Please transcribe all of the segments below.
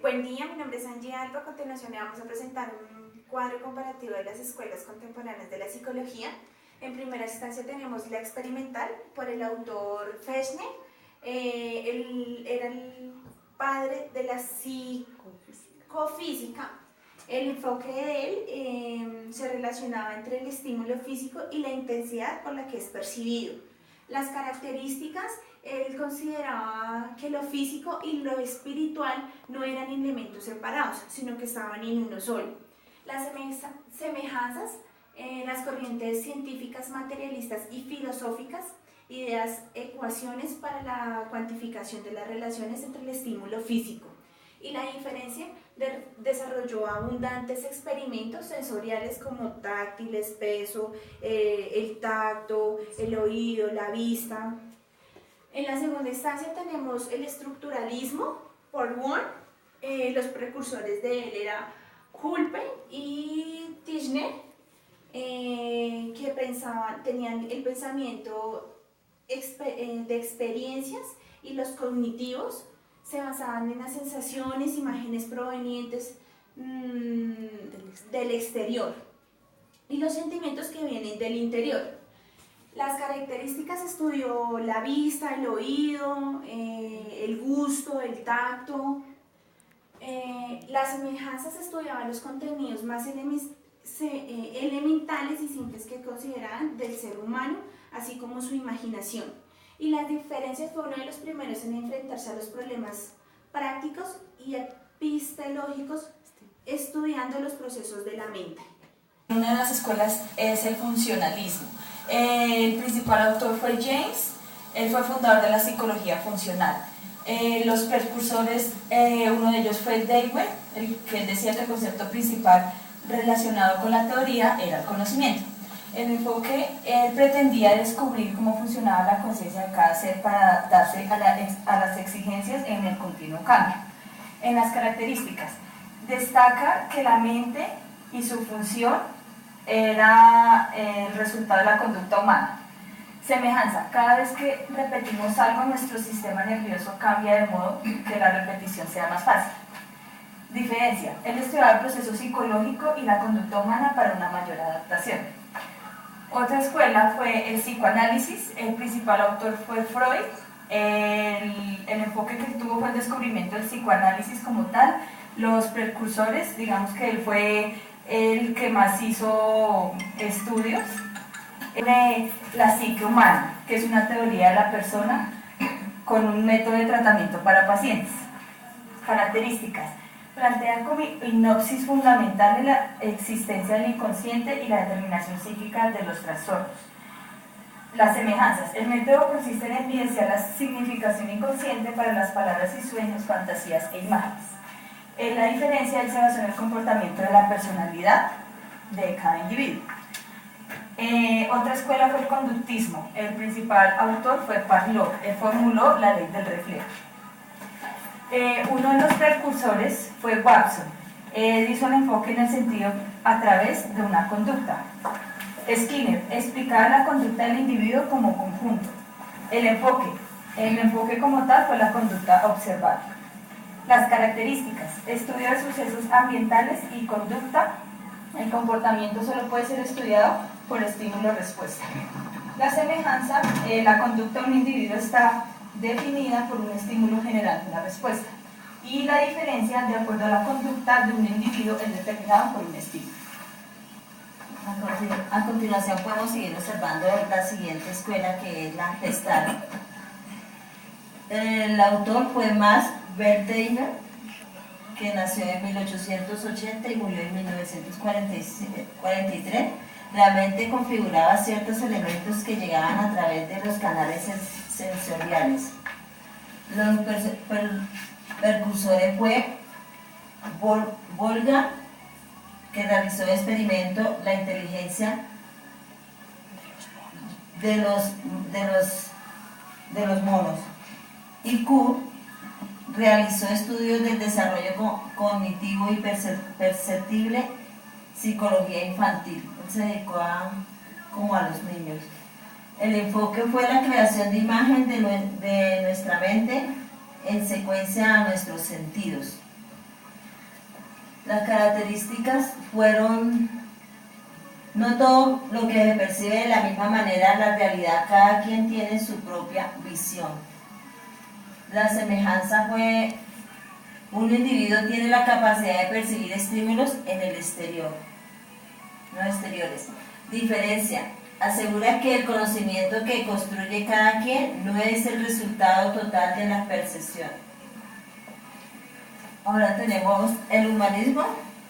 Buen día, mi nombre es Angie Alba. A continuación le vamos a presentar un cuadro comparativo de las escuelas contemporáneas de la psicología. En primera instancia tenemos la experimental por el autor Fechner. Él era el padre de la psicofísica. El enfoque de él se relacionaba entre el estímulo físico y la intensidad con la que es percibido. Las características, él consideraba que lo físico y lo espiritual no eran elementos separados, sino que estaban en uno solo. Las semejanzas, las corrientes científicas, materialistas y filosóficas, ideas, ecuaciones para la cuantificación de las relaciones entre el estímulo físico. Y la diferencia, desarrolló abundantes experimentos sensoriales como táctiles, peso, el tacto, el oído, la vista. En la segunda instancia tenemos el estructuralismo por Wurm. Los precursores de él eran Kulpe y Tishner, que tenían el pensamiento de experiencias, y los cognitivos se basaban en las sensaciones, imágenes provenientes del exterior, y los sentimientos que vienen del interior. Las características estudió la vista, el oído, el gusto, el tacto. Las semejanzas estudiaban los contenidos más elementales y simples que consideraban del ser humano, así como su imaginación. Y las diferencias, fue uno de los primeros en enfrentarse a los problemas prácticos y epistemológicos, estudiando los procesos de la mente. Una de las escuelas es el funcionalismo. El principal autor fue James. Él fue fundador de la psicología funcional. Los precursores, uno de ellos fue Dewey, que decía que el concepto principal relacionado con la teoría era el conocimiento. El enfoque, él pretendía descubrir cómo funcionaba la conciencia de cada ser para darse a las exigencias en el continuo cambio. En las características, destaca que la mente y su función era el resultado de la conducta humana. Semejanza, cada vez que repetimos algo, nuestro sistema nervioso cambia de modo que la repetición sea más fácil. Diferencia, él estudiaba el proceso psicológico y la conducta humana para una mayor adaptación. Otra escuela fue el psicoanálisis. El principal autor fue Freud. El enfoque que tuvo fue el descubrimiento del psicoanálisis como tal. Los precursores, digamos que él fue el que más hizo estudios de la psique humana, que es una teoría de la persona con un método de tratamiento para pacientes. Características. Plantea como hipnosis fundamental de la existencia del inconsciente y la determinación psíquica de los trastornos. Las semejanzas. El método consiste en evidenciar la significación inconsciente para las palabras y sueños, fantasías e imágenes. La diferencia, él se basó en el comportamiento de la personalidad de cada individuo. Otra escuela fue el conductismo. El principal autor fue Pavlov. Él formuló la ley del reflejo. Uno de los precursores fue Watson. Hizo un enfoque en el sentido a través de una conducta. Skinner explicaba la conducta del individuo como conjunto. El enfoque como tal fue la conducta observada. Las características, estudio de sucesos ambientales y conducta. El comportamiento solo puede ser estudiado por estímulo-respuesta. La semejanza, la conducta de un individuo está definida por un estímulo generando una respuesta, y la diferencia de acuerdo a la conducta de un individuo es determinada por un estímulo. A continuación podemos seguir observando la siguiente escuela, que es la Gestalt. El autor fue Max Wertheimer, que nació en 1880 y murió en 1943. La mente configuraba ciertos elementos que llegaban a través de los canales sensoriales. Los precursores fue Wolfgang, que realizó el experimento la inteligencia de los monos, y Kuhn realizó estudios del desarrollo cognitivo y perceptible, psicología infantil. Él se dedicó como a los niños. El enfoque fue la creación de imagen de nuestra mente en secuencia a nuestros sentidos. Las características fueron: no todo lo que se percibe de la misma manera en la realidad, cada quien tiene su propia visión. La semejanza fue: un individuo tiene la capacidad de percibir estímulos en el exterior, no exteriores. Diferencia: asegura que el conocimiento que construye cada quien no es el resultado total de la percepción. Ahora tenemos el humanismo,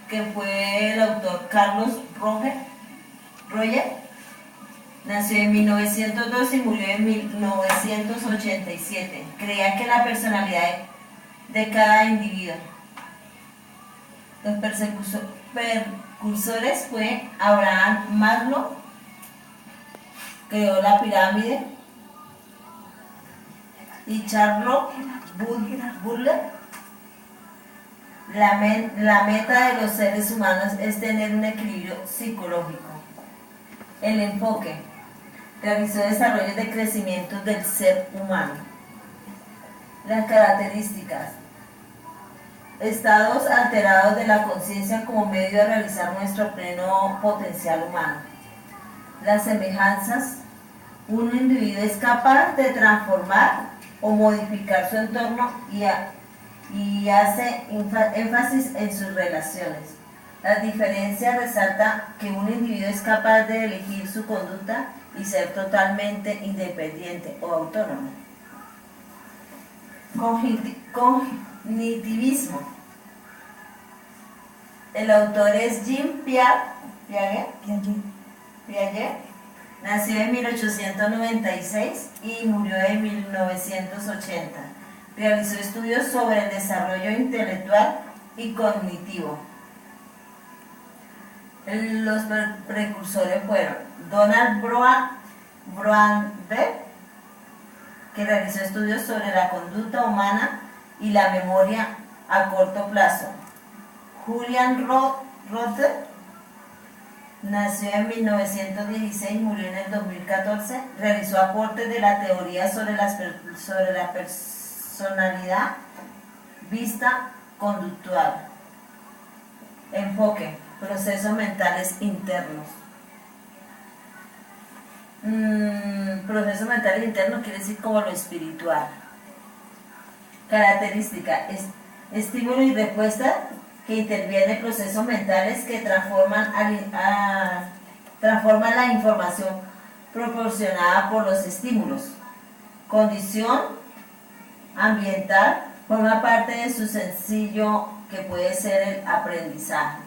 que fue el autor Carlos Roger. Nació en 1902 y murió en 1987. Creía que la personalidad de cada individuo. Los precursores fue Abraham Maslow, creó la pirámide, y Charles Butler. La meta de los seres humanos es tener un equilibrio psicológico. El enfoque: realizó desarrollos de crecimiento del ser humano. Las características: estados alterados de la conciencia como medio de realizar nuestro pleno potencial humano. Las semejanzas: un individuo es capaz de transformar o modificar su entorno y hace énfasis en sus relaciones. Las diferencias: resalta que un individuo es capaz de elegir su conducta y ser totalmente independiente o autónomo. Cognitivismo. El autor es Jean Piaget. Nació en 1896 y murió en 1980. Realizó estudios sobre el desarrollo intelectual y cognitivo. Los precursores fueron Donald Brownback, que realizó estudios sobre la conducta humana y la memoria a corto plazo. Julian Rother nació en 1916 y murió en el 2014. Realizó aportes de la teoría sobre la personalidad vista conductual. Enfoque: procesos mentales internos. Procesos mentales internos quiere decir como lo espiritual. Característica: estímulo y respuesta que intervienen en procesos mentales que transforman la información proporcionada por los estímulos. Condición ambiental: forma parte de su sencillo que puede ser el aprendizaje.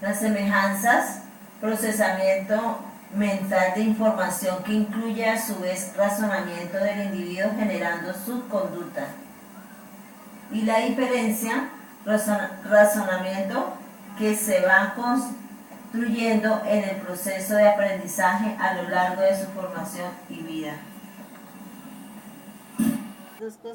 Las semejanzas: procesamiento mental de información que incluye a su vez razonamiento del individuo generando su conducta. Y la diferencia: razonamiento que se va construyendo en el proceso de aprendizaje a lo largo de su formación y vida.